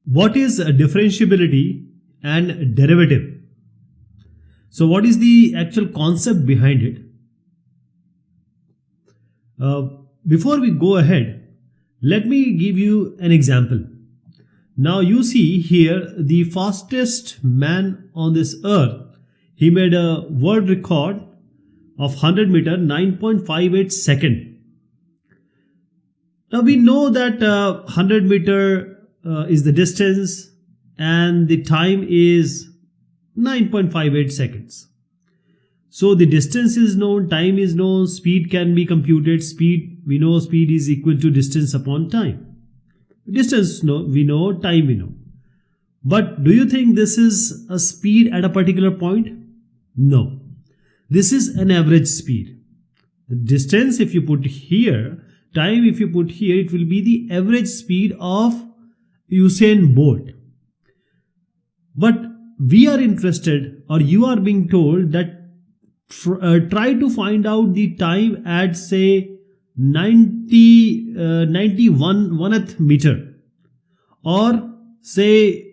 What is differentiability and derivative? So what is the actual concept behind it? Before we go ahead, let me give you an example. Now you see here the fastest man on this earth. He made a world record of 100 meter 9.58 second. Now we know that 100 meter is the distance and the time is 9.58 seconds. So the distance is known, time is known, speed can be computed. Speed, we know speed is equal to distance upon time. Distance we know, time we know. But do you think this is a speed at a particular point? No. This is an average speed. The distance if you put here, time if you put here, it will be the average speed of Usain Bolt. But we are interested, or you are being told that try to find out the time at say 91th meter or say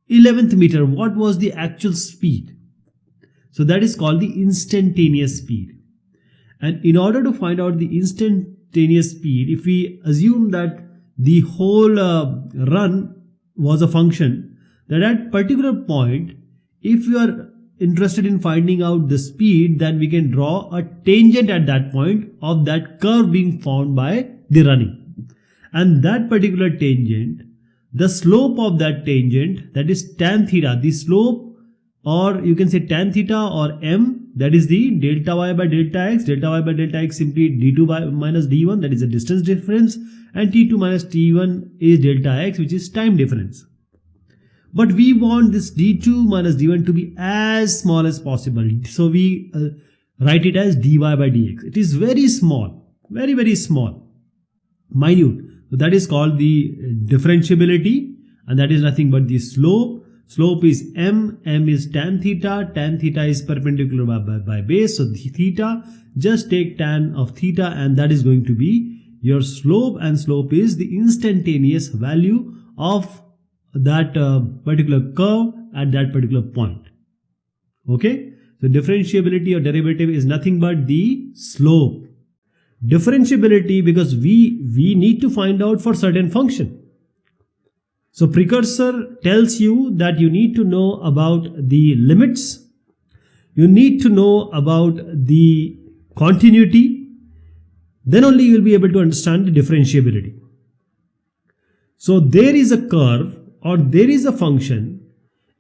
11th meter. What was the actual speed? So that is called the instantaneous speed. And in order to find out the instantaneous speed, if we assume that the whole run was a function, that at particular point, if you are interested in finding out the speed, then we can draw a tangent at that point of that curve being found by the running. And that particular tangent, the slope of that tangent, that is tan theta, the slope, or you can say tan theta or m, that is the delta y by delta x. Delta y by delta x simply d2 by minus d1, that is the distance difference, and t2 minus t1 is delta x, which is time difference. But we want this d2 minus d1 to be as small as possible. So we write it as dy by dx. It is very small, very, very small, minute. So that is called the differentiability, and that is nothing but the slope. Slope is m, m is tan theta is perpendicular by base. So theta, just take tan of theta and that is going to be your slope, and slope is the instantaneous value of that particular curve at that particular point. Okay, so differentiability or derivative is nothing but the slope. Differentiability, because we need to find out for certain function. So precursor tells you that you need to know about the limits, you need to know about the continuity, then only you will be able to understand the differentiability. So there is a curve or there is a function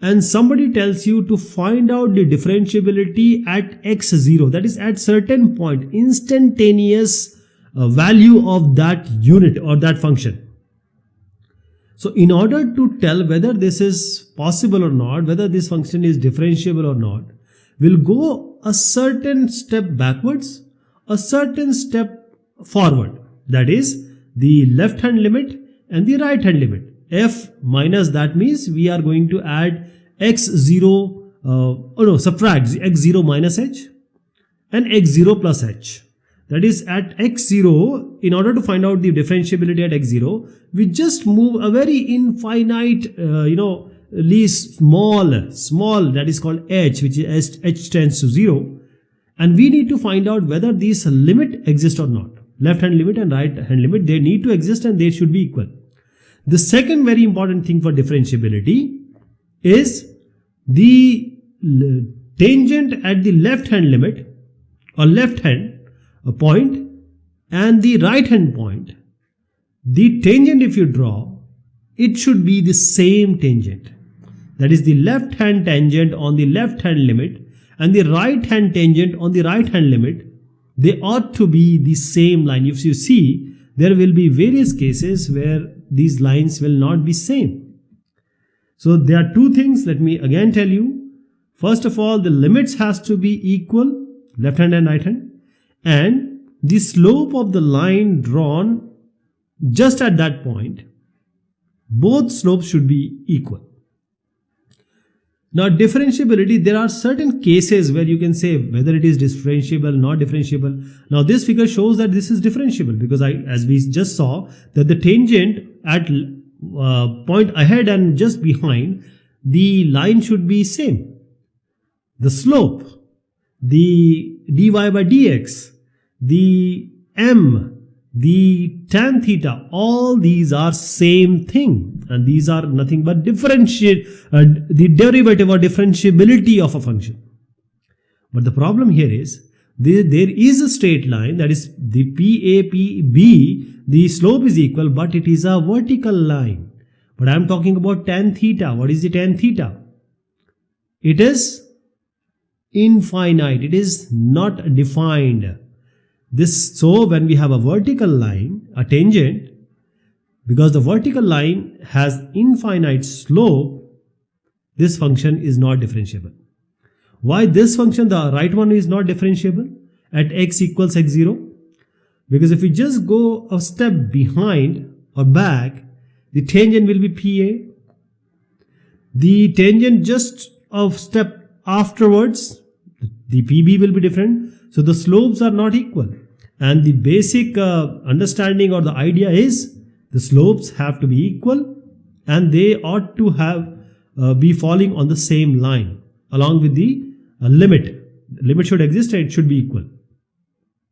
and somebody tells you to find out the differentiability at x0, that is at certain point, instantaneous value of that unit or that function. So in order to tell whether this is possible or not, whether this function is differentiable or not, we'll go a certain step backwards, a certain step forward. That is the left hand limit and the right hand limit. F minus, that means we are going to add x0, subtract x0 minus h and x0 plus h. That is at x0, in order to find out the differentiability at x0, we just move a very infinite, least small, that is called h, which is h tends to 0. And we need to find out whether these limit exist or not. Left hand limit and right hand limit, they need to exist and they should be equal. The second very important thing for differentiability is the tangent at the left hand limit or left hand point and the right hand point. The tangent, if you draw, it should be the same tangent. That is the left hand tangent on the left hand limit and the right hand tangent on the right hand limit. They ought to be the same line. If you see, there will be various cases where these lines will not be same. So there are two things. Let me again tell you. First of all, the limits has to be equal, left hand and right hand, and the slope of the line drawn just at that point, both slopes should be equal. Now differentiability, there are certain cases where you can say whether it is differentiable, not differentiable. Now this figure shows that this is differentiable because as we just saw that the tangent at point ahead and just behind, the line should be same. The slope, the dy by dx, the m, the tan theta, all these are same thing, and these are nothing but the derivative or differentiability of a function. But the problem here is there is a straight line, that is the PAPB, the slope is equal, but it is a vertical line. But I am talking about tan theta. What is the tan theta? It is infinite. It is not defined. So when we have a vertical line, a tangent, because the vertical line has infinite slope, this function is not differentiable. Why this function, the right one, is not differentiable at x equals x0? Because if we just go a step behind or back, the tangent will be PA. The tangent just a step afterwards, the PB will be different. So the slopes are not equal. And the basic understanding or the idea is the slopes have to be equal, and they ought to have be falling on the same line along with the limit. The limit should exist and it should be equal.